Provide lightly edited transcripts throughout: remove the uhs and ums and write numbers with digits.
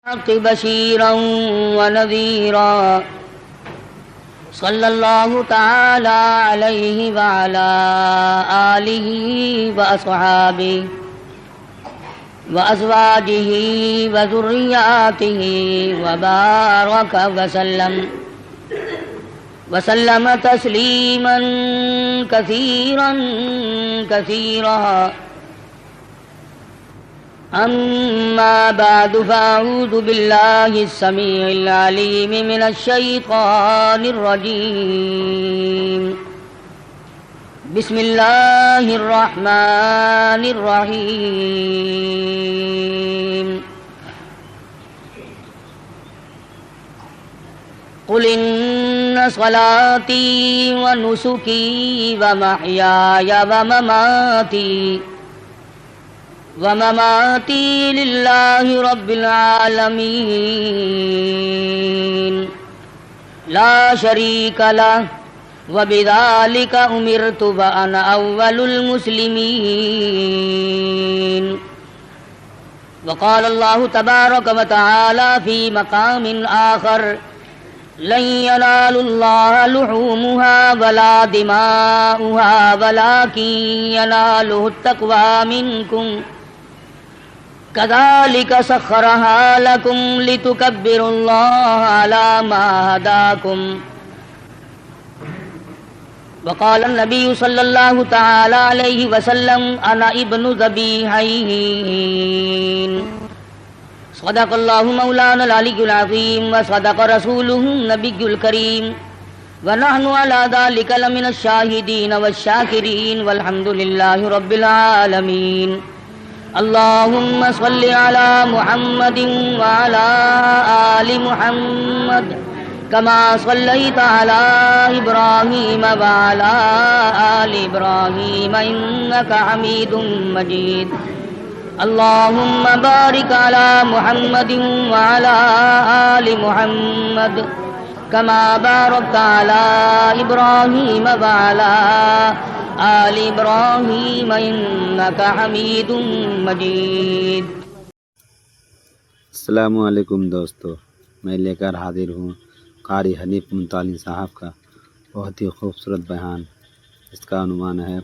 بشيرا ونذيرا صلى الله تعالى عليه وعلى آله وأصحابه وأزواجه وذرياته وبارك وسلم تسليما كثيرا كثيرا. أما بعد فأعوذ بالله السميع العليم من الشيطان الرجيم. بسم الله الرحمن الرحيم. قل إن صلاتي ونسكي ومحياي ومماتي لله رب العالمين لا شريك له وبذلك أمرت وأنا أول المسلمين. وقال الله تبارك وتعالى في مقام آخر: لن ينال الله لحومها ولا دماؤها ولكن يناله التقوى منكم كذلك سخرها لكم لتكبروا الله على ما هداكم. وقال النبي صلى الله تعالى عليه وسلم: أنا ابن ذبيحين. صدق الله مولانا العلي العظيم وصدق رسوله النبي الكريم ونحن على ذلك لمن الشاهدين والشاكرين والحمد لله رب العالمين. اللهم صل على محمد وعلى آل محمد كما صليت على إبراهيم وعلى آل إبراهيم إنك حميد مجيد. اللهم بارك على محمد وعلى آل محمد كما باركت على إبراهيم وعلى آل إبراهيم إنك حميد مجيد. السلام علیکم دوستو، میں لے کر حاضر ہوں قاری حنیف منتالی صاحب کا بہت ہی خوبصورت بیان. اس کا عنوان ہے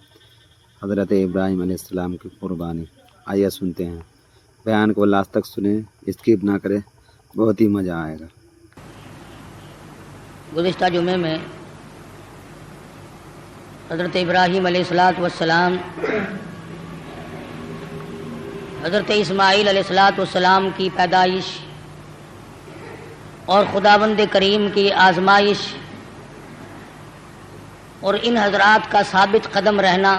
حضرت ابراہیم علیہ السلام کی قربانی. آئیے سنتے ہیں. بیان کو لاسٹ تک سنیں، اسکپ نہ کریں، بہت ہی مزہ آئے گا. گزشتہ جمعے میں حضرت ابراہیم علیہ السلام حضرت اسماعیل علیہ السلام کی پیدائش اور خداوند کریم کی آزمائش اور ان حضرات کا ثابت قدم رہنا،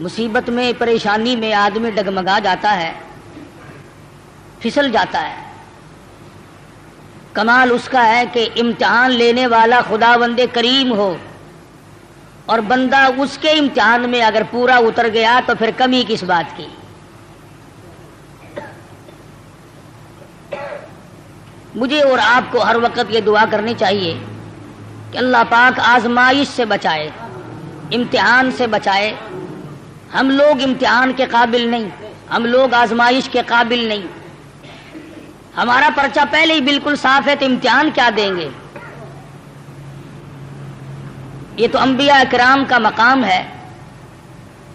مصیبت میں پریشانی میں آدمی ڈگمگا جاتا ہے، پھسل جاتا ہے. کمال اس کا ہے کہ امتحان لینے والا خداوند کریم ہو اور بندہ اس کے امتحان میں اگر پورا اتر گیا تو پھر کمی کس بات کی. مجھے اور آپ کو ہر وقت یہ دعا کرنی چاہیے کہ اللہ پاک آزمائش سے بچائے، امتحان سے بچائے. ہم لوگ امتحان کے قابل نہیں، ہم لوگ آزمائش کے قابل نہیں. ہمارا پرچہ پہلے ہی بالکل صاف ہے تو امتحان کیا دیں گے؟ یہ تو انبیاء کرام کا مقام ہے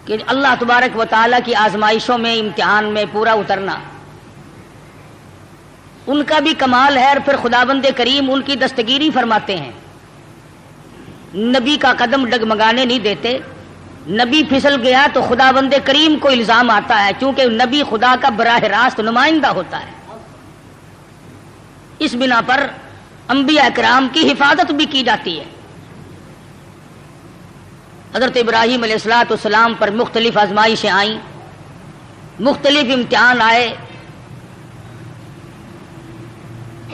کہ اللہ تبارک و تعالیٰ کی آزمائشوں میں، امتحان میں پورا اترنا ان کا بھی کمال ہے. اور پھر خداوند کریم ان کی دستگیری فرماتے ہیں، نبی کا قدم ڈگمگانے نہیں دیتے. نبی پھسل گیا تو خداوند کریم کو الزام آتا ہے، چونکہ نبی خدا کا براہ راست نمائندہ ہوتا ہے. اس بنا پر انبیاء کرام کی حفاظت بھی کی جاتی ہے. حضرت ابراہیم علیہ السلام پر مختلف آزمائشیں آئیں، مختلف امتحان آئے.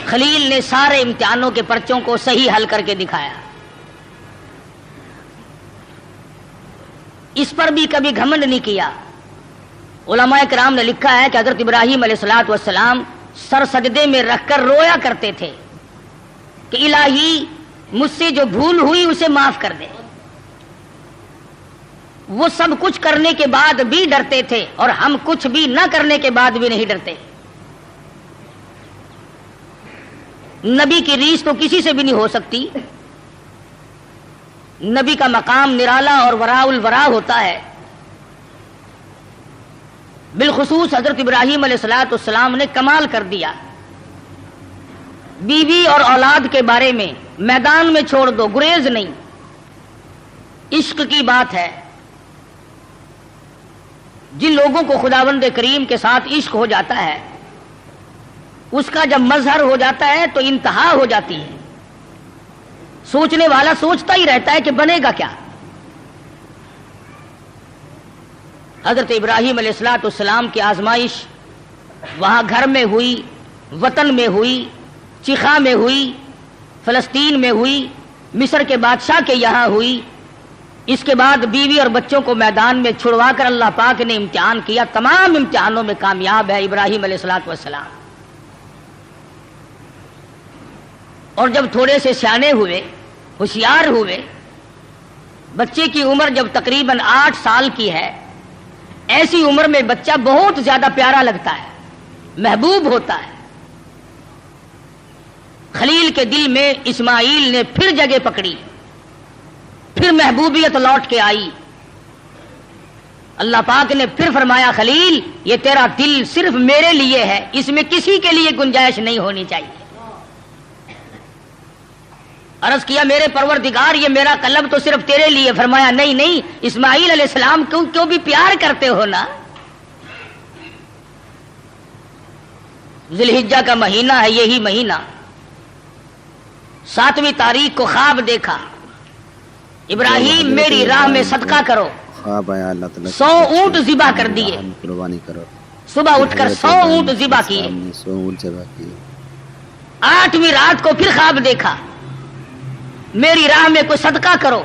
خلیل نے سارے امتحانوں کے پرچوں کو صحیح حل کر کے دکھایا. اس پر بھی کبھی گھمنڈ نہیں کیا. علماء کرام نے لکھا ہے کہ حضرت ابراہیم علیہ السلام سر سجدے میں رکھ کر رویا کرتے تھے کہ الہی مجھ سے جو بھول ہوئی اسے معاف کر دے. وہ سب کچھ کرنے کے بعد بھی ڈرتے تھے اور ہم کچھ بھی نہ کرنے کے بعد بھی نہیں ڈرتے. نبی کی ریس تو کسی سے بھی نہیں ہو سکتی. نبی کا مقام نرالا اور وراء الورا ہوتا ہے. بالخصوص حضرت ابراہیم علیہ السلام نے کمال کر دیا. بیوی اور اولاد کے بارے میں میدان میں چھوڑ دو، گریز نہیں. عشق کی بات ہے. جن لوگوں کو خداوند کریم کے ساتھ عشق ہو جاتا ہے، اس کا جب مظہر ہو جاتا ہے تو انتہا ہو جاتی ہے. سوچنے والا سوچتا ہی رہتا ہے کہ بنے گا کیا. حضرت ابراہیم علیہ السلام کی آزمائش وہاں گھر میں ہوئی، وطن میں ہوئی، چیخا میں ہوئی، فلسطین میں ہوئی، مصر کے بادشاہ کے یہاں ہوئی. اس کے بعد بیوی اور بچوں کو میدان میں چھڑوا کر اللہ پاک نے امتحان کیا. تمام امتحانوں میں کامیاب ہے ابراہیم علیہ السلام. اور جب تھوڑے سے سیانے ہوئے، ہوشیار ہوئے، بچے کی عمر جب تقریباً 8 سال کی ہے، ایسی عمر میں بچہ بہت زیادہ پیارا لگتا ہے، محبوب ہوتا ہے. خلیل کے دل میں اسماعیل نے پھر جگہ پکڑی، پھر محبوبیت لوٹ کے آئی. اللہ پاک نے پھر فرمایا خلیل یہ تیرا دل صرف میرے لیے ہے، اس میں کسی کے لیے گنجائش نہیں ہونی چاہیے. عرض کیا میرے پروردگار یہ میرا قلب تو صرف تیرے لیے. فرمایا نہیں نہیں، اسماعیل علیہ السلام کیوں بھی پیار کرتے ہو نا. ذی الحجہ کا مہینہ ہے، یہی مہینہ 7ویں تاریخ کو خواب دیکھا، ابراہیم میری راہ میں صدقہ کرو. خواب آیا اللہ تعالیٰ 100 اونٹ ذبح کر دیے. قربانی کرو. صبح اٹھ کر 100 اونٹ ذبح کیے. 100 اونٹ ذبح کیے. 8ویں رات کو پھر خواب دیکھا، میری راہ میں کوئی صدقہ کرو.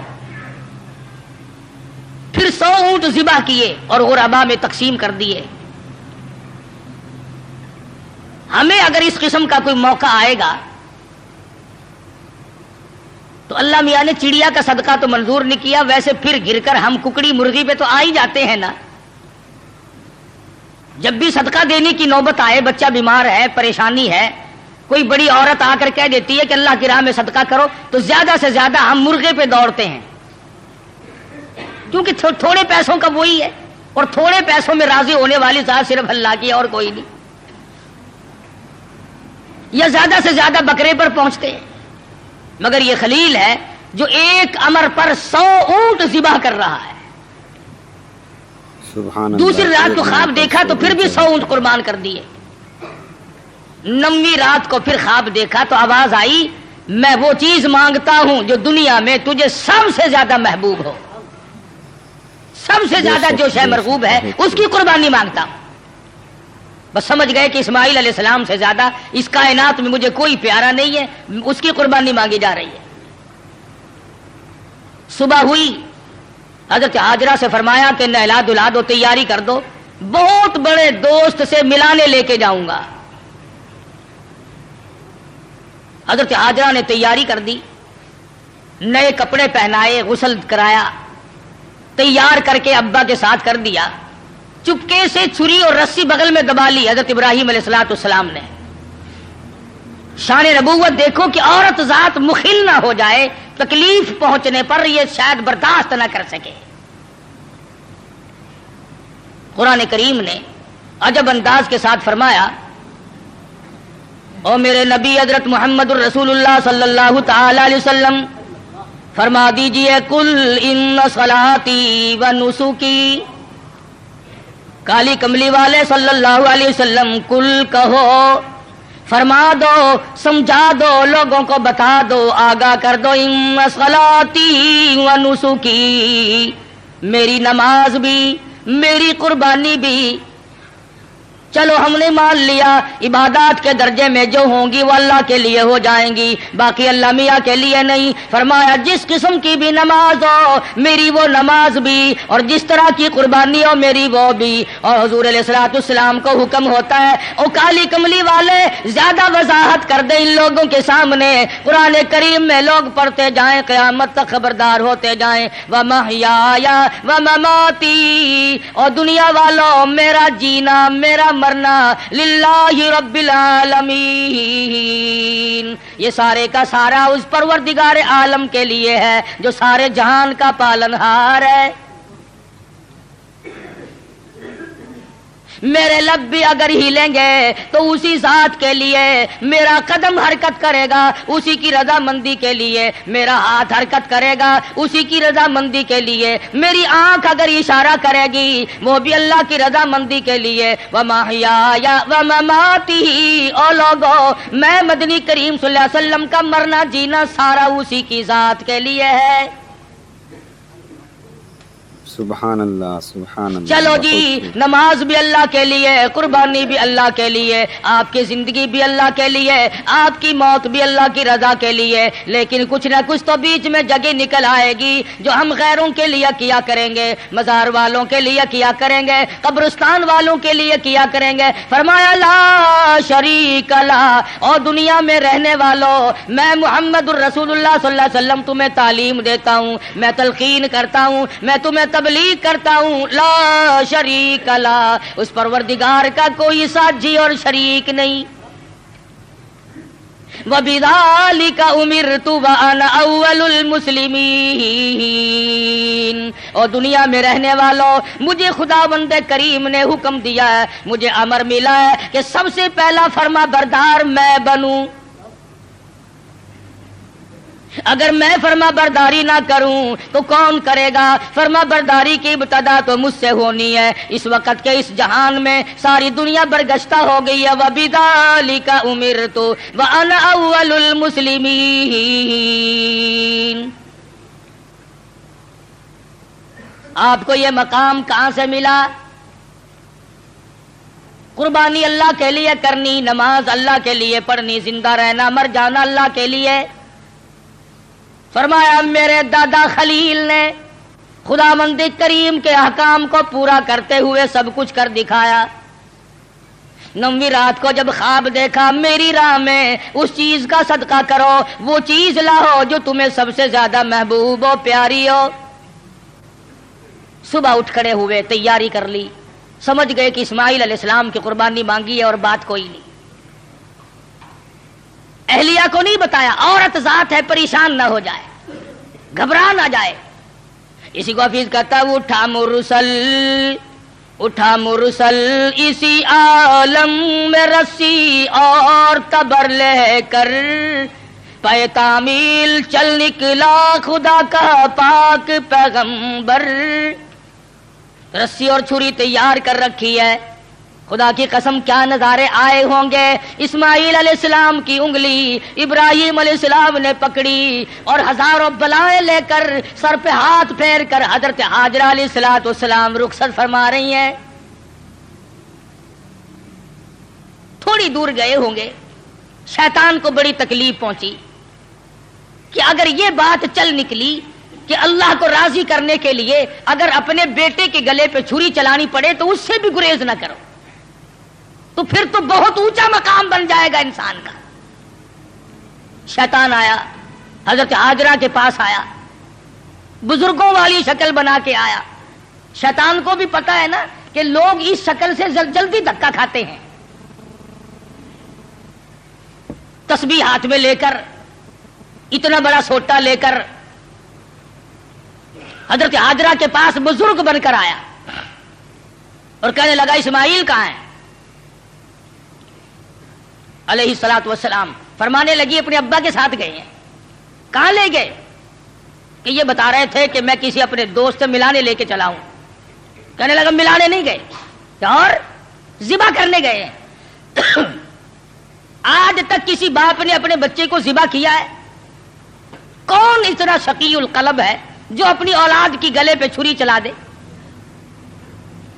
پھر 100 اونٹ ذبح کیے اور غربا میں تقسیم کر دیے. ہمیں اگر اس قسم کا کوئی موقع آئے گا تو اللہ میاں نے چڑیا کا صدقہ تو منظور نہیں کیا، ویسے پھر گر کر ہم ککڑی مرغی پہ تو آ ہی جاتے ہیں نا. جب بھی صدقہ دینے کی نوبت آئے، بچہ بیمار ہے، پریشانی ہے، کوئی بڑی عورت آ کر کہہ دیتی ہے کہ اللہ کی راہ میں صدقہ کرو، تو زیادہ سے زیادہ ہم مرغے پہ دوڑتے ہیں، کیونکہ تھوڑے پیسوں کا وہی ہے، اور تھوڑے پیسوں میں راضی ہونے والی ذات صرف اللہ کی اور کوئی نہیں. یا زیادہ سے زیادہ بکرے پر پہنچتے ہیں. مگر یہ خلیل ہے جو ایک امر پر 100 اونٹ ذبح کر رہا ہے. دوسری رات کو خواب دیکھا تو پھر بھی 100 اونٹ قربان کر دیے. 9ویں رات کو پھر خواب دیکھا تو آواز آئی میں وہ چیز مانگتا ہوں جو دنیا میں تجھے سب سے زیادہ محبوب ہو، سب سے زیادہ جو شے مرغوب ہے اس کی قربانی مانگتا ہوں. بس سمجھ گئے کہ اسماعیل علیہ السلام سے زیادہ اس کائنات میں مجھے کوئی پیارا نہیں ہے، اس کی قربانی مانگی جا رہی ہے. صبح ہوئی، حضرت ہاجرہ سے فرمایا کہ نہلا دھلا دو، تیاری کر دو، بہت بڑے دوست سے ملانے لے کے جاؤں گا. حضرت ہاجرہ نے تیاری کر دی، نئے کپڑے پہنائے، غسل کرایا، تیار کر کے ابا کے ساتھ کر دیا. چپکے سے چھری اور رسی بغل میں دبا لی حضرت ابراہیم علیہ السلام نے. شان نبوت دیکھو کہ عورت ذات مخل نہ ہو جائے، تکلیف پہنچنے پر یہ شاید برداشت نہ کر سکے. قرآن کریم نے عجب انداز کے ساتھ فرمایا او میرے نبی حضرت محمد الرسول اللہ صلی اللہ تعالی علیہ وسلم فرما دیجئے کل ان صلاتی و نسکی. کالی کملی والے صلی اللہ علیہ وسلم کل کہو، فرما دو، سمجھا دو، لوگوں کو بتا دو، آگاہ کر دو، ان صلاتی و نسکی، میری نماز بھی، میری قربانی بھی، چلو ہم نے مان لیا عبادات کے درجے میں جو ہوں گی وہ اللہ کے لیے ہو جائیں گی، باقی اللہ میاں کے لیے نہیں۔ فرمایا جس قسم کی بھی نماز ہو میری وہ نماز بھی، اور جس طرح کی قربانی ہو میری وہ بھی۔ اور حضور علیہ الصلوۃ والسلام کو حکم ہوتا ہے او کالی کملی والے زیادہ وضاحت کر دیں ان لوگوں کے سامنے، قرآن کریم میں لوگ پڑھتے جائیں قیامت تک خبردار ہوتے جائیں وَمَحْيَايَ وَمَمَاتِي، اور دنیا والوں میرا جینا میرا مرنا للہ رب العالمین، یہ سارے کا سارا اس پروردگار عالم کے لیے ہے جو سارے جہان کا پالنہار ہے۔ میرے لب بھی اگر ہلیں گے تو اسی ذات کے لیے، میرا قدم حرکت کرے گا اسی کی رضا مندی کے لیے، میرا ہاتھ حرکت کرے گا اسی کی رضا مندی کے لیے، میری آنکھ اگر اشارہ کرے گی وہ بھی اللہ کی رضا مندی کے لیے۔ وَمَحْيَايَ وَمَمَاتِي، او لوگو میں مدنی کریم صلی اللہ علیہ وسلم کا مرنا جینا سارا اسی کی ذات کے لیے ہے۔ سبحان اللہ سبحان اللہ۔ چلو جی نماز بھی اللہ کے لیے، قربانی بھی اللہ کے لیے، آپ کی زندگی بھی اللہ کے لیے، آپ کی موت بھی اللہ کی رضا کے لیے، لیکن کچھ نہ کچھ تو بیچ میں جگہ نکل آئے گی جو ہم غیروں کے لیے کیا کریں گے، مزار والوں کے لیے کیا کریں گے، قبرستان والوں کے لیے کیا کریں گے۔ فرمایا لا شریک لا، اور دنیا میں رہنے والوں میں محمد الرسول اللہ صلی اللہ علیہ وسلم تمہیں تعلیم دیتا ہوں، میں تلقین کرتا ہوں، میں تمہیں تبلیغ کرتا ہوں، لا شریک لا، اس پروردگار کا کوئی ساجی اور شریک نہیں۔ وَبِذَلِكَ أُمِرْتُ وَأَنَا أَوَّلُ الْمُسْلِمِينَ، اور دنیا میں رہنے والوں مجھے خداوند کریم نے حکم دیا ہے، مجھے امر ملا ہے کہ سب سے پہلا فرما بردار میں بنوں۔ اگر میں فرما برداری نہ کروں تو کون کرے گا؟ فرما برداری کی ابتدا تو مجھ سے ہونی ہے۔ اس وقت کے اس جہان میں ساری دنیا برگشتہ ہو گئی ہے۔ وَبِذَلِكَ أُمِرْتُ وَأَنَا أَوَّلُ الْمُسْلِمِينَ۔ آپ کو یہ مقام کہاں سے ملا؟ قربانی اللہ کے لیے کرنی، نماز اللہ کے لیے پڑھنی، زندہ رہنا مر جانا اللہ کے لیے۔ فرمایا میرے دادا خلیل نے خداوند کریم کے احکام کو پورا کرتے ہوئے سب کچھ کر دکھایا۔ 9ویں رات کو جب خواب دیکھا میری راہ میں اس چیز کا صدقہ کرو، وہ چیز لاؤ جو تمہیں سب سے زیادہ محبوب ہو پیاری ہو۔ صبح اٹھ کھڑے ہوئے، تیاری کر لی، سمجھ گئے کہ اسماعیل علیہ السلام کی قربانی مانگی ہے اور بات کوئی نہیں۔ اہلیہ کو نہیں بتایا، عورت ذات ہے پریشان نہ ہو جائے، گھبرا نہ جائے۔ اسی کو حفیظ کہتا ہے اٹھا مرسل اسی عالم میں رسی اور تبر لے کر، پے تعمیل چل نکلا خدا کا پاک پیغمبر۔ رسی اور چھری تیار کر رکھی ہے، خدا کی قسم کیا نظارے آئے ہوں گے۔ اسماعیل علیہ السلام کی انگلی ابراہیم علیہ السلام نے پکڑی اور ہزاروں بلائیں لے کر سر پہ ہاتھ پھیر کر حضرت ہاجرہ علیہ السلام رخصت فرما رہی ہیں۔ تھوڑی دور گئے ہوں گے، شیطان کو بڑی تکلیف پہنچی کہ اگر یہ بات چل نکلی کہ اللہ کو راضی کرنے کے لیے اگر اپنے بیٹے کے گلے پہ چھری چلانی پڑے تو اس سے بھی گریز نہ کرو، تو پھر تو بہت اونچا مقام بن جائے گا انسان کا۔ شیطان آیا، حضرت ہاجرہ کے پاس آیا، بزرگوں والی شکل بنا کے آیا۔ شیطان کو بھی پتا ہے نا کہ لوگ اس شکل سے جلدی دھکا کھاتے ہیں۔ تسبیح ہاتھ میں لے کر، اتنا بڑا سوٹا لے کر حضرت ہاجرہ کے پاس بزرگ بن کر آیا اور کہنے لگا اسماعیل کہاں ہے علیہ الصلوۃ والسلام؟ فرمانے لگی اپنے ابا کے ساتھ گئے ہیں۔ کہاں لے گئے؟ کہ یہ بتا رہے تھے کہ میں کسی اپنے دوست سے ملانے لے کے چلا ہوں۔ کہنے لگا ملانے نہیں گئے اور ذبح کرنے گئے ہیں۔ آج تک کسی باپ نے اپنے بچے کو ذبح کیا ہے؟ کون اتنا شقی القلب ہے جو اپنی اولاد کی گلے پہ چھری چلا دے؟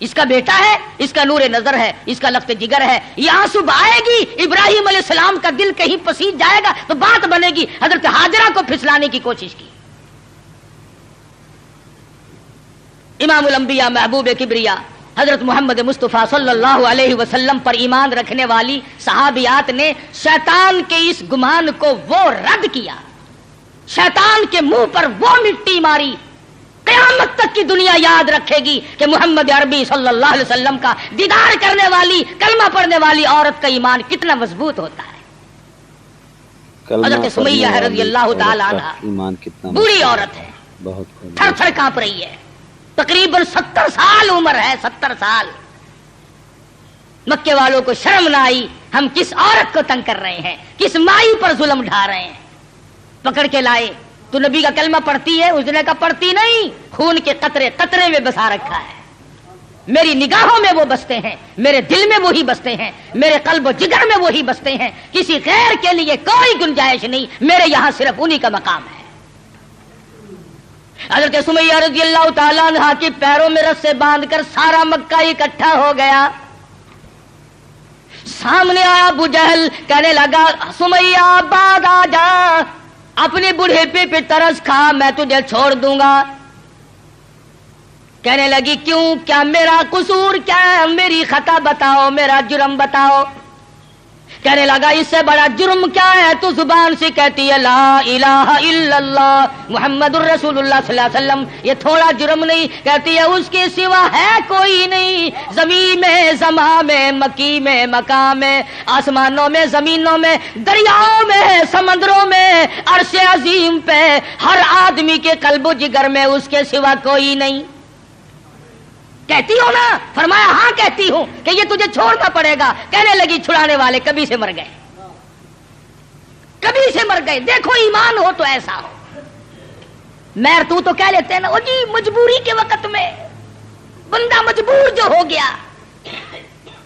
اس کا بیٹا ہے، اس کا نور نظر ہے، اس کا لخت جگر ہے، یہ آنسو بہائے گی، ابراہیم علیہ السلام کا دل کہیں پسیج جائے گا تو بات بنے گی۔ حضرت ہاجرہ کو پھسلانے کی کوشش کی۔ امام الانبیاء محبوب کبریا حضرت محمد مصطفیٰ صلی اللہ علیہ وسلم پر ایمان رکھنے والی صحابیات نے شیطان کے اس گمان کو وہ رد کیا، شیطان کے منہ پر وہ مٹی ماری۔ قیامت تک کی دنیا یاد رکھے گی کہ محمد عربی صلی اللہ علیہ وسلم کا دیدار کرنے والی، کلمہ پڑھنے والی عورت کا ایمان کتنا مضبوط ہوتا ہے۔ حضرت سمیہ رضی اللہ تعالی عنہا ایمان کتنا بری عورت ہے، بہت تھر تھر کانپ رہی ہے، تقریباً 70 سال عمر ہے، 70 سال۔ مکے والوں کو شرم نہ آئی، ہم کس عورت کو تنگ کر رہے ہیں، کس مائی پر ظلم ڈھا رہے ہیں۔ پکڑ کے لائے، تو نبی کا کلمہ پڑھتی ہے؟ اس نے کہا پڑھتی نہیں، خون کے قطرے قطرے میں بسا رکھا ہے، میری نگاہوں میں وہ بستے ہیں، میرے دل میں وہی بستے ہیں، میرے قلب و جگر میں وہی بستے ہیں، کسی غیر کے لیے کوئی گنجائش نہیں، میرے یہاں صرف انہی کا مقام ہے۔ حضرت سمیہ رضی اللہ تعالیٰ عنہا کے پیروں میں رسے باندھ کر سارا مکہ اکٹھا ہو گیا۔ سامنے آیا ابو جہل، کہنے لگا سمیہ بعد آ جا، اپنے بڑھیپے پہ ترس کھا، میں تجھے چھوڑ دوں گا۔ کہنے لگی کیوں، کیا میرا قصور کیا ہے، میری خطا بتاؤ، میرا جرم بتاؤ۔ کہنے لگا اس سے بڑا جرم کیا ہے، تو زبان سے کہتی ہے لا الہ الا اللہ محمد الرسول اللہ صلی اللہ علیہ وسلم، یہ تھوڑا جرم نہیں، کہتی ہے اس کے سوا ہے کوئی نہیں، زمین میں، زماں میں، مکی میں، مقام میں، آسمانوں میں، زمینوں میں، دریاؤں میں، سمندروں میں، عرش عظیم پہ، ہر آدمی کے قلب و جگر میں اس کے سوا کوئی نہیں۔ کہتی ہو نا؟ فرمایا ہاں کہتی ہوں کہ یہ تجھے چھوڑنا پڑے گا۔ کہنے لگی چھڑانے والے کبھی سے مر گئے، کبھی سے مر گئے، دیکھو ایمان ہو تو ایسا ہو۔ میر تو کہہ لیتے ہیں نا وہ جی مجبوری کے وقت میں بندہ مجبور جو ہو گیا،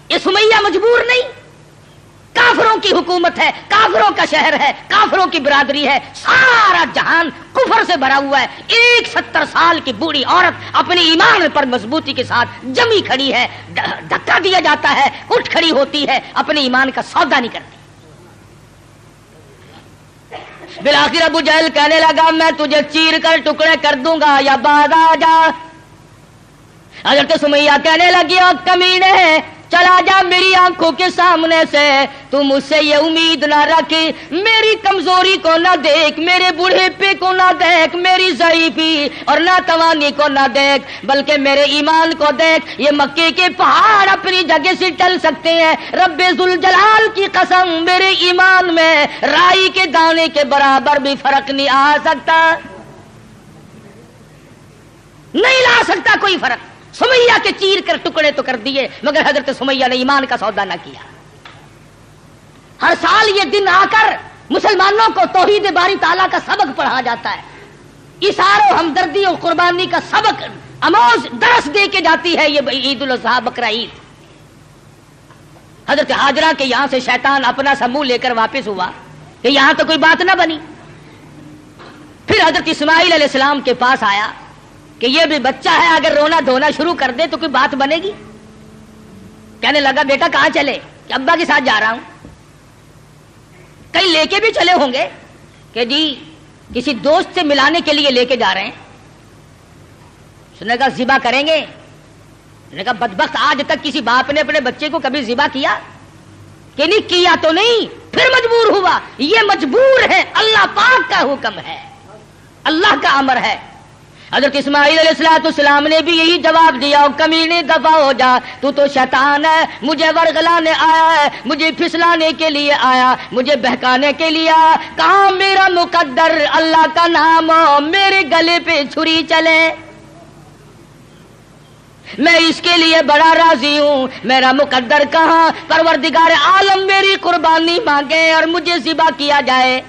یہ سمیہ مجبور نہیں، کافروں کی حکومت ہے، کافروں کا شہر ہے، کافروں کی برادری ہے، سارا جہان کفر سے بھرا ہوا ہے، ایک 70 سال کی بوڑھی عورت اپنے ایمان پر مضبوطی کے ساتھ جمی کھڑی ہے، دھکا دیا جاتا ہے، اٹھ کھڑی ہوتی ہے، اپنے ایمان کا سودا نہیں کرتی۔ بالآخر ابو جہل کہنے لگا میں تجھے چیر کر ٹکڑے کر دوں گا یا بعد آ جا۔ حضرت سمیہ کہنے لگی او کمینے، چلا جا میری آنکھوں کے سامنے سے، تو مجھ سے یہ امید نہ رکھ، میری کمزوری کو نہ دیکھ، میرے بوڑھیپے کو نہ دیکھ، میری ضعیفی اور ناتوانی کو نہ دیکھ، بلکہ میرے ایمان کو دیکھ۔ یہ مکے کے پہاڑ اپنی جگہ سے ٹل سکتے ہیں، رب ذوالجلال کی قسم میرے ایمان میں رائی کے دانے کے برابر بھی فرق نہیں آ سکتا، نہیں لا سکتا کوئی فرق۔ سمیہ کے چیر کر ٹکڑے تو کر دیے، مگر حضرت سمیہ نے ایمان کا سودا نہ کیا۔ ہر سال یہ دن آ کر مسلمانوں کو توحید باری تعالیٰ کا سبق پڑھا جاتا ہے، اثار و ہمدردی اور قربانی کا سبق آموز درس دے کے جاتی ہے یہ عید الاضحیٰ بقرہ عید۔ حضرت ہاجرہ کے یہاں سے شیطان اپنا سا منہ لے کر واپس ہوا کہ یہاں تو کوئی بات نہ بنی۔ پھر حضرت اسماعیل علیہ السلام کے پاس آیا کہ یہ بھی بچہ ہے، اگر رونا دھونا شروع کر دے تو کوئی بات بنے گی۔ کہنے لگا بیٹا کہاں چلے؟ کہ ابا کے ساتھ جا رہا ہوں۔ کہیں لے کے بھی چلے ہوں گے کہ جی کسی دوست سے ملانے کے لیے لے کے جا رہے ہیں۔ اس نے کہا ذبح کریں گے؟ اس نے کہا بدبخت آج تک کسی باپ نے اپنے بچے کو کبھی ذبح کیا کہ نہیں کیا؟ تو نہیں، پھر مجبور ہوا۔ یہ مجبور ہے، اللہ پاک کا حکم ہے، اللہ کا امر ہے۔ حضرت اسماعیل علیہ السلام نے بھی یہی جواب دیا کمینے دفع ہو جا، تو شیطان ہے، مجھے ورغلانے آیا ہے، مجھے پھسلانے کے لیے آیا، مجھے بہکانے کے لیے آیا۔ کہاں میرا مقدر اللہ کا نام ہو میرے گلے پہ چھری چلے، میں اس کے لیے بڑا راضی ہوں۔ میرا مقدر کہاں، پروردگار عالم میری قربانی مانگے اور مجھے ذبح کیا جائے۔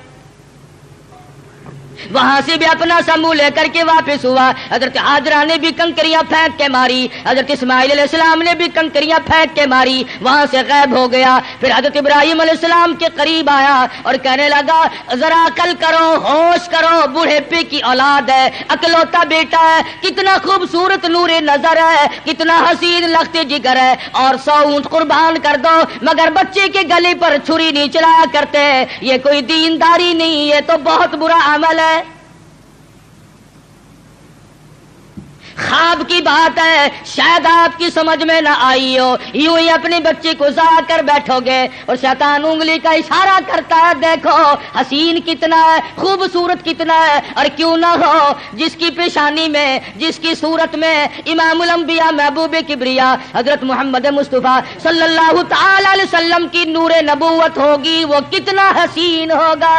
وہاں سے بھی اپنا سمو لے کر کے واپس ہوا. حضرت حاجرہ نے بھی کنکریاں پھینک کے ماری, حضرت اسماعیل علیہ السلام نے بھی کنکریاں پھینک کے ماری, وہاں سے غائب ہو گیا. پھر حضرت ابراہیم علیہ السلام کے قریب آیا اور کہنے لگا ذرا عقل کرو, ہوش کرو, بوڑھے پے کی اولاد ہے, اکلوتا بیٹا ہے, کتنا خوبصورت نور نظر ہے, کتنا حسین لخت جگر ہے, اور 100 اونٹ قربان کر دو مگر بچے کے گلے پر چھری نہیں چلایا کرتے. یہ کوئی دینداری نہیں, یہ تو بہت برا عمل ہے. خواب کی بات ہے, شاید آپ کی سمجھ میں نہ آئی ہو, یوں ہی اپنے بچے کو ضائع کر بیٹھو گے اور شیطان انگلی کا اشارہ کرتا ہے, دیکھو حسین کتنا ہے, خوبصورت کتنا ہے. اور کیوں نہ ہو جس کی پیشانی میں, جس کی صورت میں امام الانبیاء محبوب کبریا حضرت محمد مصطفیٰ صلی اللہ تعالی علیہ وسلم کی نور نبوت ہوگی, وہ کتنا حسین ہوگا.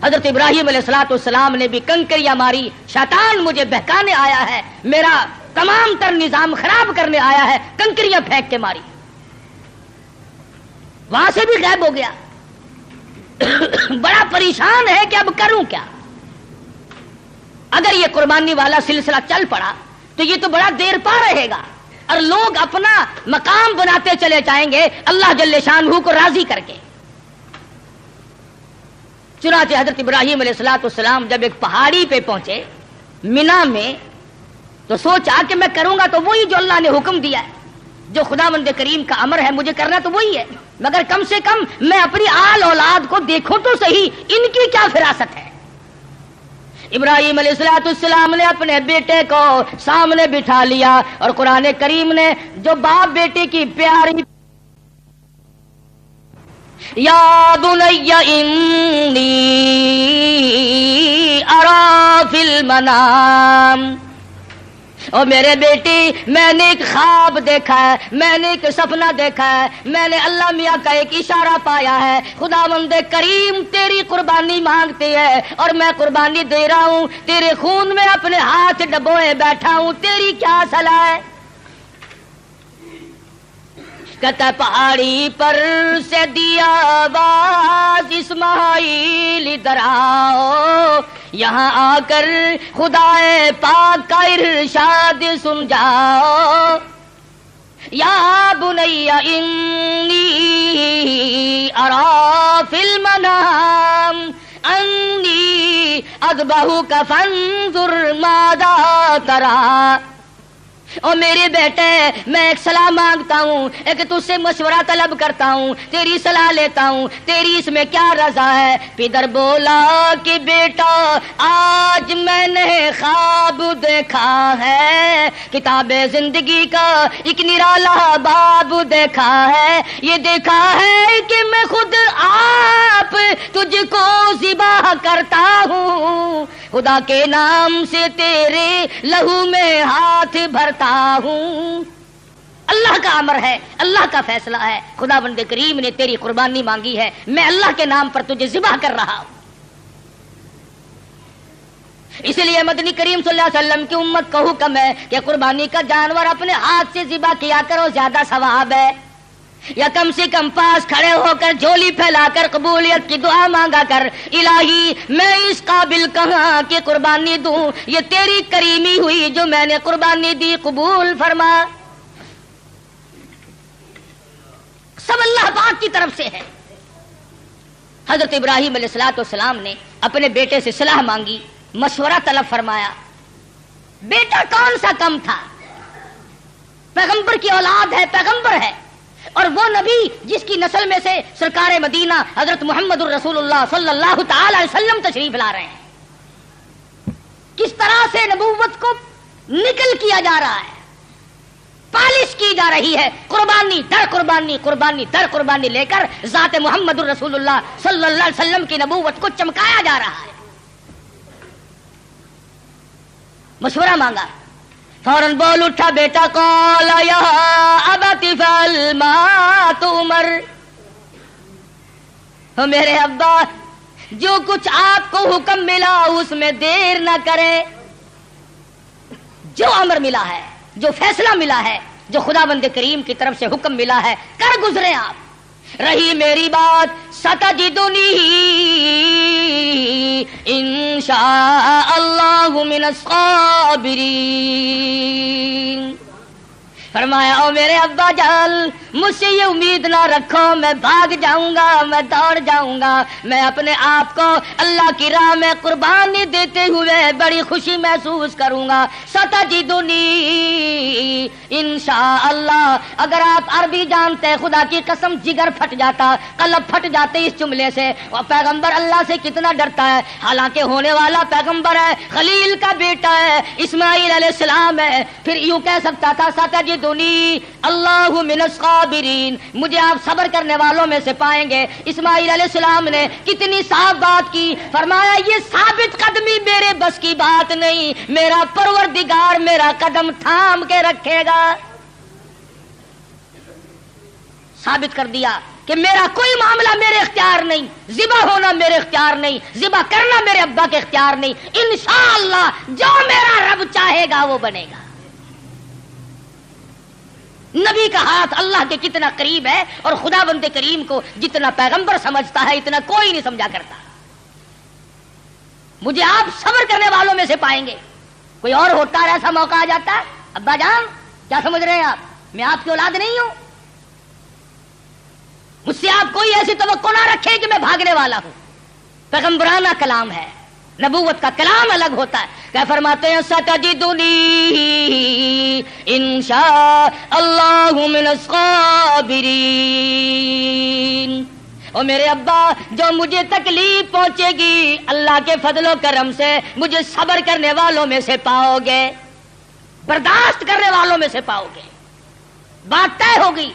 حضرت ابراہیم علیہ السلام نے بھی کنکریاں ماری, شیطان مجھے بہکانے آیا ہے, میرا تمام تر نظام خراب کرنے آیا ہے, کنکریاں پھینک کے ماری. وہاں سے بھی غائب ہو گیا. بڑا پریشان ہے کہ اب کروں کیا. اگر یہ قربانی والا سلسلہ چل پڑا تو یہ تو بڑا دیر پا رہے گا اور لوگ اپنا مقام بناتے چلے جائیں گے اللہ جل شانہ کو راضی کر کے. چنانچہ حضرت ابراہیم علیہ السلام جب ایک پہاڑی پہ پہنچے مینا میں تو سوچا کہ میں کروں گا تو وہی جو اللہ نے حکم دیا ہے, جو خداوند کریم کا امر ہے مجھے کرنا تو وہی ہے, مگر کم سے کم میں اپنی آل اولاد کو دیکھوں تو صحیح, ان کی کیا فراست ہے. ابراہیم علیہ السلام نے اپنے بیٹے کو سامنے بٹھا لیا اور قرآن کریم نے جو باپ بیٹے کی پیاری یا بنی انی ارا فی المنام, اور میرے بیٹی میں نے ایک خواب دیکھا ہے, میں نے ایک سپنا دیکھا ہے, میں نے اللہ میاں کا ایک اشارہ پایا ہے, خداوند کریم تیری قربانی مانگتی ہے اور میں قربانی دے رہا ہوں, تیرے خون میں اپنے ہاتھ ڈبوئے بیٹھا ہوں, تیری کیا صلاح ہے. کہتا پہاڑی پر سے دیا آواز اسماعیل ادھر آؤ, یہاں آ کر خدائے پاک کا ارشاد سن جاؤ. یا بنی انی ارا فی المنام انی اذبحک فانظر ماذا تری. اور میرے بیٹے میں ایک صلاح مانگتا ہوں, ایک تجھ سے مشورہ طلب کرتا ہوں, تیری صلاح لیتا ہوں, تیری اس میں کیا رضا ہے. پدر بولا کہ بیٹا آج میں نے خواب دیکھا ہے, کتاب زندگی کا ایک نرالا باب دیکھا ہے, یہ دیکھا ہے کہ میں خود آپ تجھ کو ذبح کرتا ہوں, خدا کے نام سے تیرے لہو میں ہاتھ بھرتا ہوں. اللہ کا امر ہے, اللہ کا فیصلہ ہے, خداوند کریم نے تیری قربانی مانگی ہے, میں اللہ کے نام پر تجھے ذبح کر رہا ہوں. اسی لیے مدنی کریم صلی اللہ علیہ وسلم کی امت کو حکم ہے کہ قربانی کا جانور اپنے ہاتھ سے ذبح کیا کرو, زیادہ ثواب ہے. یا کم سے کم پاس کھڑے ہو کر جھولی پھیلا کر قبولیت کی دعا مانگا کر, الہی میں اس قابل کہاں کہ قربانی دوں, یہ تیری کریمی ہوئی جو میں نے قربانی دی, قبول فرما. سب اللہ پاک کی طرف سے ہے. حضرت ابراہیم علیہ السلام نے اپنے بیٹے سے صلاح مانگی, مشورہ طلب فرمایا. بیٹا کون سا کم تھا, پیغمبر کی اولاد ہے, پیغمبر ہے, اور وہ نبی جس کی نسل میں سے سرکار مدینہ حضرت محمد الرسول اللہ صلی اللہ تعالی علیہ وسلم تشریف لا رہے ہیں. کس طرح سے نبوت کو نکل کیا جا رہا ہے, پالش کی جا رہی ہے, قربانی در قربانی, قربانی در قربانی لے کر ذات محمد الرسول اللہ صلی اللہ علیہ وسلم کی نبوت کو چمکایا جا رہا ہے. مشورہ مانگا, فوراً بول اٹھا بیٹا, قال یا ابت فعل ما تؤمر, میرے ابا جو کچھ آپ کو حکم ملا اس میں دیر نہ کرے. جو امر ملا ہے, جو فیصلہ ملا ہے, جو خداوند کریم کی طرف سے حکم ملا ہے, کر گزرے آپ. رہی میری بات ستجدنی انشاء اللہ من الصابرین. فرمایا او میرے ابا جان مجھ سے یہ امید نہ رکھو میں بھاگ جاؤں گا، میں دوڑ جاؤں گا، میں اپنے آپ کو اللہ کی راہ میں قربانی دیتے ہوئے بڑی خوشی محسوس کروں گا. ستجدنی انشاءاللہ. اگر آپ عربی جانتے خدا کی قسم جگر پھٹ جاتا، قلب پھٹ جاتے اس جملے سے. اور پیغمبر اللہ سے کتنا ڈرتا ہے، حالانکہ ہونے والا پیغمبر ہے، خلیل کا بیٹا ہے، اسماعیل علیہ السلام ہے. پھر یوں کہہ سکتا تھا ستجدنی اللہ من الصابرین، مجھے آپ صبر کرنے والوں میں سے پائیں گے. اسماعیل علیہ السلام نے کتنی صاف بات کی. فرمایا یہ ثابت قدمی میرے بس کی بات نہیں، میرا پروردگار میرا قدم تھام کے رکھے گا. ثابت کر دیا کہ میرا کوئی معاملہ میرے اختیار نہیں، ذبح ہونا میرے اختیار نہیں، ذبح کرنا میرے ابا کے اختیار نہیں. انشاءاللہ جو میرا رب چاہے گا وہ بنے گا. نبی کا ہاتھ اللہ کے کتنا قریب ہے، اور خدا بند کریم کو جتنا پیغمبر سمجھتا ہے اتنا کوئی نہیں سمجھا کرتا. مجھے آپ صبر کرنے والوں میں سے پائیں گے. کوئی اور ہوتا ہے ایسا موقع آ جاتا ہے. ابا جان کیا سمجھ رہے ہیں آپ، میں آپ کی اولاد نہیں ہوں، مجھ سے آپ کوئی ایسی توقع نہ رکھے کہ میں بھاگنے والا ہوں. پیغمبرانہ کلام ہے، نبوت کا کلام الگ ہوتا ہے. کیا فرماتے ہیں ستجدنی انشاء اللہ من الصابرین. اور میرے ابا جو مجھے تکلیف پہنچے گی اللہ کے فضل و کرم سے مجھے صبر کرنے والوں میں سے پاؤ گے، برداشت کرنے والوں میں سے پاؤ گے. بات طے ہوگی.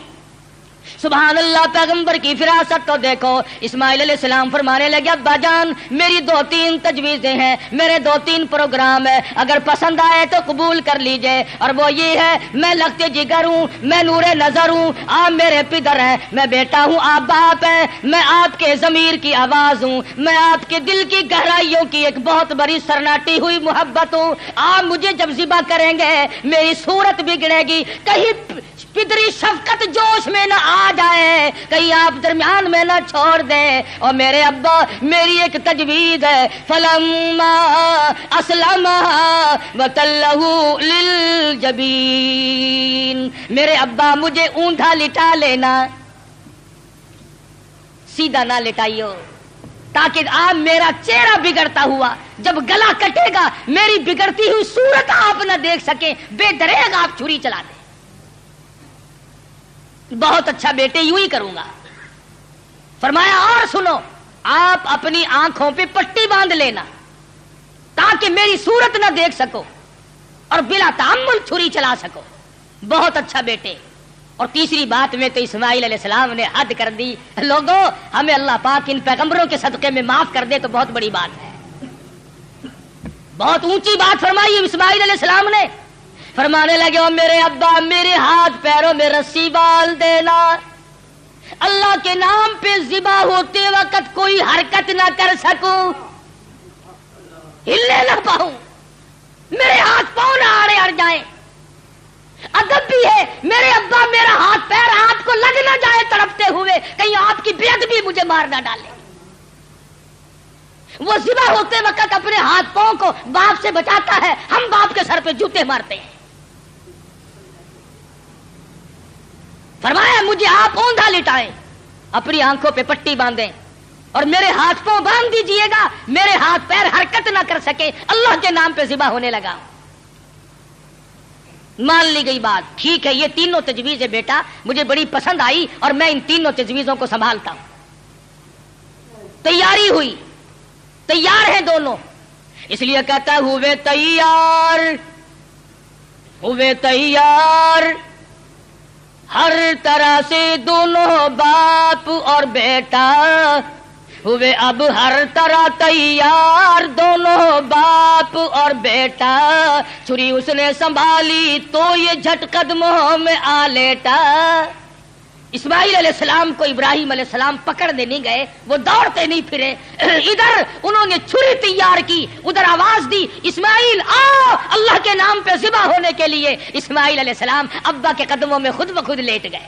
سبحان اللہ. پیغمبر کی فراست تو دیکھو. اسماعیل علیہ السلام فرمانے لگے ابا جان میری 2-3 تجویزیں ہیں، میرے 2-3 پروگرام ہیں، اگر پسند آئے تو قبول کر لیجئے. اور وہ یہ ہے میں لخت جگر ہوں، میں نور نظر ہوں، آپ میرے پدر ہیں، میں بیٹا ہوں، آپ باپ ہیں، میں آپ کے ضمیر کی آواز ہوں، میں آپ کے دل کی گہرائیوں کی ایک بہت بڑی سرناٹی ہوئی محبت ہوں. آپ مجھے جب ذبح کریں گے میری صورت بگڑے گی، کہیں پدری شفقت جوش میں نہ آ جائے، کہیں آپ درمیان میں نہ چھوڑ دیں. اور میرے ابا میری ایک تجویز ہے فلما اسلم وتلہ للجبین. میرے ابا مجھے اونٹا لٹا لینا، سیدھا نہ لٹائیو، تاکہ آپ میرا چہرہ بگڑتا ہوا جب گلا کٹے گا میری بگڑتی ہوئی صورت آپ نہ دیکھ سکیں، بے دریغ آپ چھری چلا دیں. بہت اچھا بیٹے یوں ہی کروں گا. فرمایا اور سنو آپ اپنی آنکھوں پہ پٹی باندھ لینا تاکہ میری صورت نہ دیکھ سکو اور بلا تعمل چھری چلا سکو. بہت اچھا بیٹے. اور تیسری بات میں تو اسماعیل علیہ السلام نے حد کر دی. لوگوں ہمیں اللہ پاک ان پیغمبروں کے صدقے میں معاف کر دے تو بہت بڑی بات ہے. بہت اونچی بات فرمائی اسماعیل علیہ السلام نے. فرمانے لگے او میرے ابا میرے ہاتھ پیروں میں رسی ڈال دینا، اللہ کے نام پہ ذبح ہوتے وقت کوئی حرکت نہ کر سکوں، ہلنے نہ پاؤں، میرے ہاتھ پاؤں نہ آڑے اڑ جائیں. ادب بھی ہے میرے ابا میرا ہاتھ پیر آپ کو لگ نہ جائے تڑپتے ہوئے، کہیں آپ کی بے ادبی مجھے مار نہ ڈالے. وہ ذبح ہوتے وقت اپنے ہاتھ پاؤں کو باپ سے بچاتا ہے، ہم باپ کے سر پہ جوتے مارتے ہیں. فرمایا مجھے آپ اوندا لٹائیں، اپنی آنکھوں پہ پٹی باندھیں اور میرے ہاتھ پاؤں باندھ دیجئے گا، میرے ہاتھ پیر حرکت نہ کر سکے، اللہ کے نام پہ ذبح ہونے لگا. مان لی گئی بات. ٹھیک ہے یہ تینوں تجویزیں بیٹا مجھے بڑی پسند آئی اور میں ان تینوں تجویزوں کو سنبھالتا ہوں. تیاری ہوئی، تیار ہیں دونوں. اس لیے کہتا ہے ہوئے تیار ہر طرح سے دونوں باپ اور بیٹا ہوئے اب ہر طرح تیار دونوں باپ اور بیٹا. چھری اس نے سنبھالی تو یہ جھٹ قدموں میں آ لیٹا. اسماعیل علیہ السلام کو ابراہیم علیہ السلام پکڑنے نہیں گئے، وہ دوڑتے نہیں پھرے. ادھر انہوں نے چھری تیار کی، ادھر آواز دی اسماعیل آؤ اللہ کے نام پہ ذبح ہونے کے لیے. اسماعیل علیہ السلام ابا کے قدموں میں خود بخود لیٹ گئے.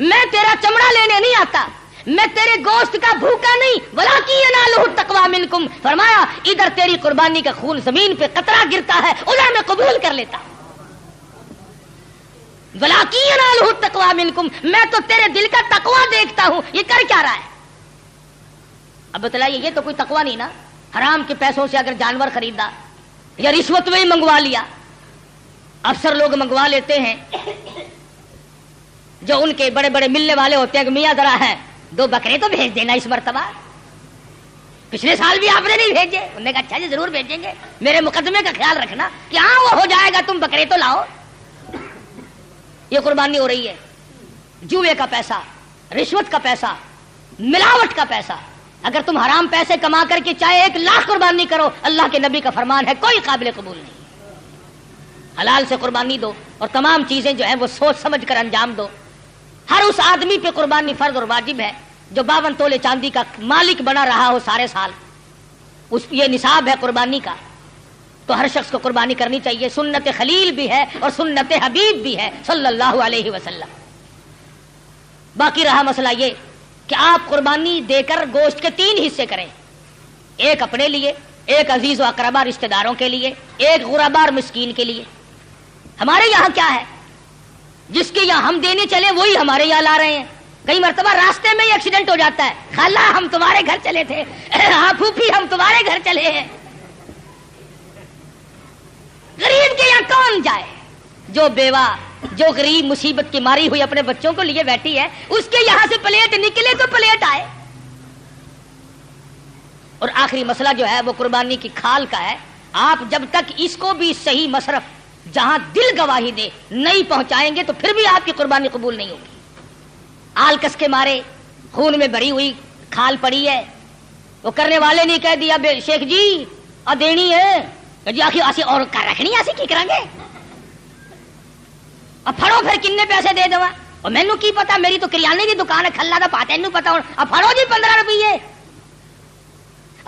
میں تیرا چمڑا لینے نہیں آتا، میں تیرے گوشت کا بھوکا نہیں، ولاکن ینالہ التقوی منکم، فرمایا ادھر تیری قربانی کا خون زمین پہ قطرہ گرتا ہے، ادھر میں قبول کر لیتا، ولاکن ینالہ التقوی منکم، میں تو تیرے دل کا تقوی دیکھتا ہوں، یہ کر کیا رہا ہے؟ اب بتلائیے، یہ تو کوئی تقوی نہیں نا، حرام کے پیسوں سے اگر جانور خریدا یا رشوت میں ہی منگوا لیا، افسر لوگ منگوا لیتے ہیں جو ان کے بڑے بڑے ملنے والے ہوتے ہیں کہ میاں ذرا ہے 2 بکرے تو بھیج دینا اس مرتبہ، پچھلے سال بھی آپ نے نہیں بھیجے، انہوں نے کہا اچھا جی ضرور بھیجیں گے، میرے مقدمے کا خیال رکھنا کہ ہاں وہ ہو جائے گا، تم بکرے تو لاؤ۔ یہ قربانی ہو رہی ہے، جوئے کا پیسہ، رشوت کا پیسہ، ملاوٹ کا پیسہ۔ اگر تم حرام پیسے کما کر کے چاہے 1 لاکھ قربانی کرو، اللہ کے نبی کا فرمان ہے کوئی قابل قبول نہیں۔ حلال سے قربانی دو اور تمام چیزیں جو ہیں وہ سوچ سمجھ کر انجام دو۔ ہر اس آدمی پہ قربانی فرض اور واجب ہے جو 52 تولے چاندی کا مالک بنا رہا ہو سارے سال، یہ نصاب ہے قربانی کا، تو ہر شخص کو قربانی کرنی چاہیے۔ سنت خلیل بھی ہے اور سنت حبیب بھی ہے صلی اللہ علیہ وسلم۔ باقی رہا مسئلہ یہ کہ آپ قربانی دے کر گوشت کے 3 حصے کریں، ایک اپنے لیے، ایک عزیز و اقربا رشتہ داروں کے لیے، ایک غربا اور مسکین کے لیے۔ ہمارے یہاں کیا ہے، جس کے یہاں ہم دینے چلے وہی ہمارے یہاں لا رہے ہیں۔ کئی مرتبہ راستے میں ہی ایکسیڈنٹ ہو جاتا ہے، خالہ ہم تمہارے گھر چلے تھے، ہاں پھوپھی ہم تمہارے گھر چلے ہیں۔ غریب کے یہاں کون جائے؟ جو بیوہ، جو غریب مصیبت کی ماری ہوئی اپنے بچوں کو لیے بیٹھی ہے، اس کے یہاں سے پلیٹ نکلے تو پلیٹ آئے۔ اور آخری مسئلہ جو ہے وہ قربانی کی کھال کا ہے۔ آپ جب تک اس کو بھی صحیح مصرف جہاں دل گواہی دے نہیں پہنچائیں گے تو پھر بھی آپ کی قربانی قبول نہیں ہوگی۔ آلکس کے مارے خون میں بھری ہوئی کھال پڑی ہے، وہ کرنے والے نے کہہ دیا شیخ جی دینی ہے جی، آخر اسی اور رکھنی ایسی کی کریں گے، اب پھڑو پھر کنے پیسے دے دوا، اور مینو کی پتا، میری تو کریانے کی دکان ہے، کھلا دا پاتا ہے پتا، اب پھڑو جی 15 روپیے،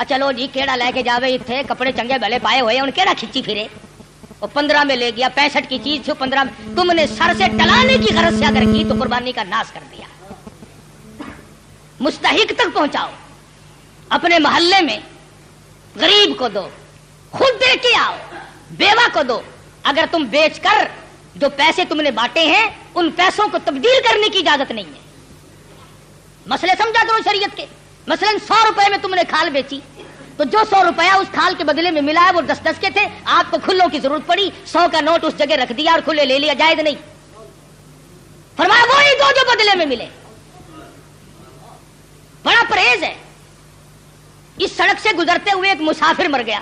چلو جی کیڑا لے کے جاوے، اتنے کپڑے چنگے بھلے پائے ہوئے ان کیڑا کھچی پھرے، وہ 15 میں لے گیا، 65 کی چیز تھی 15 میں، تم نے سر سے ٹلانے کی غرض سے اگر کی تو قربانی کا ناس کر دیا۔ مستحق تک پہنچاؤ، اپنے محلے میں غریب کو دو، خود دے کے آؤ، بیوہ کو دو۔ اگر تم بیچ کر جو پیسے تم نے بانٹے ہیں ان پیسوں کو تبدیل کرنے کی اجازت نہیں ہے۔ مسئلے سمجھا کرو شریعت کے۔ مثلا 100 روپے میں تم نے کھال بیچی تو جو 100 روپیہ اس کھال کے بدلے میں ملا ہے وہ 10 کے تھے، آپ کو کھلوں کی ضرورت پڑی، 100 کا نوٹ اس جگہ رکھ دیا اور کھلے لے لیا، جائز نہیں۔ فرمایا وہی دو جو بدلے میں ملے۔ بڑا پرہیز ہے۔ اس سڑک سے گزرتے ہوئے ایک مسافر مر گیا،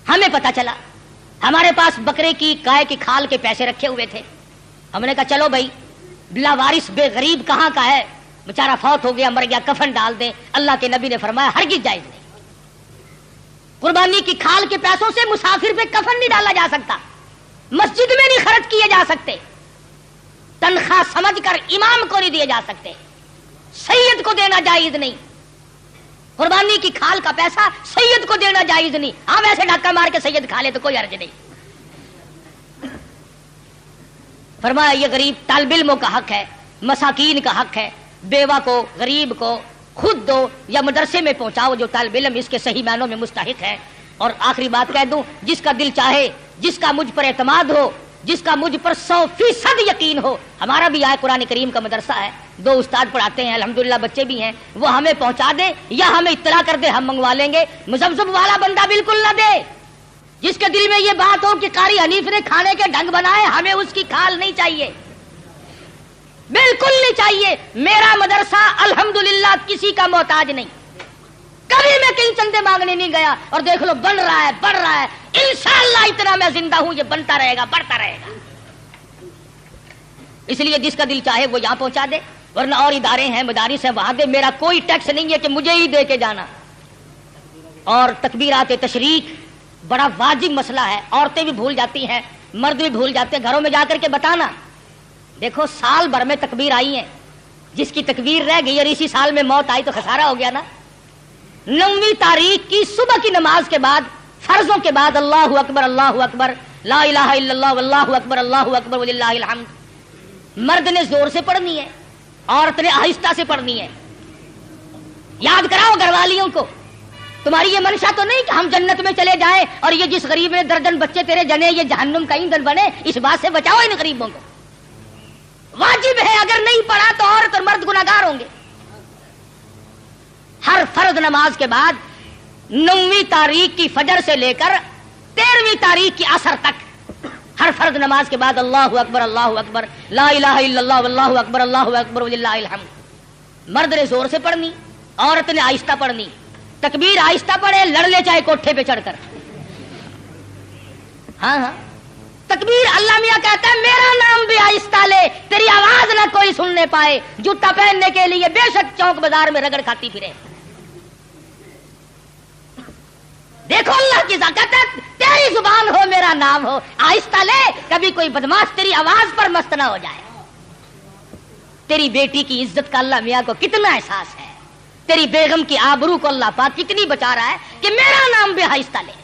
ہمیں پتا چلا، ہمارے پاس بکرے کی گائے کی کھال کے پیسے رکھے ہوئے تھے، ہم نے کہا چلو بھائی لاوارث بے غریب کہاں کا ہے، بیچارہ فوت ہو گیا، مر گیا، کفن ڈال دیں۔ اللہ کے نبی نے فرمایا ہرگز جائز نہیں، قربانی کی کھال کے پیسوں سے مسافر پہ کفن نہیں ڈالا جا سکتا، مسجد میں نہیں خرچ کیے جا سکتے، تنخواہ سمجھ کر امام کو نہیں دیے جا سکتے، سید کو دینا جائز نہیں، قربانی کی کھال کا پیسہ سید کو دینا جائز نہیں۔ ہاں ویسے ڈھکا مار کے سید کھا لے تو کوئی حرج نہیں۔ فرمایا یہ غریب طالب علموں کا حق ہے، مساکین کا حق ہے، بیوہ کو، غریب کو خود دو یا مدرسے میں پہنچاؤ جو طالب علم اس کے صحیح معنوں میں مستحق ہے۔ اور آخری بات کہہ دوں، جس کا دل چاہے، جس کا مجھ پر اعتماد ہو، جس کا مجھ پر 100% یقین ہو، ہمارا بھی آئے قرآن کریم کا مدرسہ ہے، 2 استاد پڑھاتے ہیں، الحمدللہ بچے بھی ہیں، وہ ہمیں پہنچا دے یا ہمیں اطلاع کر دے، ہم منگوا لیں گے۔ مزمزم والا بندہ بالکل نہ دے، جس کے دل میں یہ بات ہو کہ قاری حنیف نے کھانے کے ڈھنگ بنائے، ہمیں اس کی کھال نہیں چاہیے، بالکل نہیں چاہیے۔ میرا مدرسہ الحمدللہ کسی کا محتاج نہیں، کبھی میں کہیں چندے مانگنے نہیں گیا، اور دیکھ لو بن رہا ہے، بڑھ رہا ہے، انشاءاللہ اتنا میں زندہ ہوں یہ بنتا رہے گا، بڑھتا رہے گا۔ اس لیے جس کا دل چاہے وہ یہاں پہنچا دے، ورنہ اور ادارے ہیں، مدارس ہیں، وہاں دے، میرا کوئی ٹیکس نہیں ہے کہ مجھے ہی دے کے جانا۔ اور تکبیرات تشریق بڑا واجب مسئلہ ہے، عورتیں بھی بھول جاتی ہیں، مرد بھی بھول جاتے ہیں، گھروں میں جا کر کے بتانا، دیکھو سال بھر میں تکبیر آئی ہیں، جس کی تکبیر رہ گئی اور اسی سال میں موت آئی تو خسارہ ہو گیا نا۔ 9ویں تاریخ کی صبح کی نماز کے بعد، فرضوں کے بعد اللہ اکبر لا الہ الا اللہ واللہ اکبر اللہ اکبر وللہ الحمد، مرد نے زور سے پڑھنی ہے، عورت نے آہستہ سے پڑھنی ہے۔ یاد کراؤ گھر والیوں کو، تمہاری یہ منشا تو نہیں کہ ہم جنت میں چلے جائیں اور یہ جس غریب نے درجن بچے تیرے جنے یہ جہنم کا ایندھن بنے، اس بات سے بچاؤ ان غریبوں کو۔ واجب ہے، اگر نہیں پڑھا تو عورت اور مرد گناہگار ہوں گے۔ ہر فرض نماز کے بعد 9ویں تاریخ کی فجر سے لے کر 13ویں تاریخ کی عصر تک ہر فرض نماز کے بعد اللہ اکبر لا الہ الا اللہ واللہ اکبر وللہ الحمد۔ مرد نے زور سے پڑھنی، عورت نے آہستہ پڑھنی۔ تکبیر آہستہ پڑھے، لڑ لے چاہے کوٹھے پہ چڑھ کر۔ ہاں ہاں تکبیر، اللہ میاں کہتا ہے میرا نام بھی آہستہ لے، تیری آواز نہ کوئی سننے پائے، جوتا پہننے کے لیے بے شک چوک بازار میں رگڑ کھاتی پھرے۔ دیکھو اللہ کی ذات ہے، تیری زبان ہو میرا نام ہو، آہستہ لے، کبھی کوئی بدماش تیری آواز پر مست نہ ہو جائے۔ تیری بیٹی کی عزت کا اللہ میاں کو کتنا احساس ہے، تیری بیگم کی آبرو کو اللہ پاک کتنی بچا رہا ہے کہ میرا نام بھی آہستہ لے۔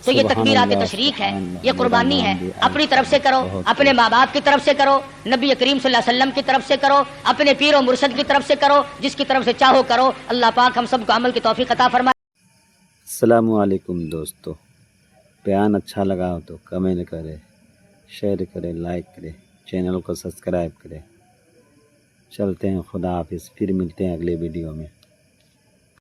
تو یہ تکبیرات تشریق ہے، یہ قربانی ہے، اپنی طرف سے کرو، اپنے ماں باپ کی طرف سے کرو، نبی کریم صلی اللہ علیہ وسلم کی طرف سے کرو، اپنے پیر و مرشد کی طرف سے کرو، جس کی طرف سے چاہو کرو۔ اللہ پاک ہم سب کو عمل کی توفیق عطا فرمائے۔ السلام علیکم دوستو، بیان اچھا لگا ہو تو کمنٹ کرے، شیئر کرے، لائک کرے، چینل کو سبسکرائب کرے۔ چلتے ہیں، خدا حافظ، پھر ملتے ہیں اگلے ویڈیو میں۔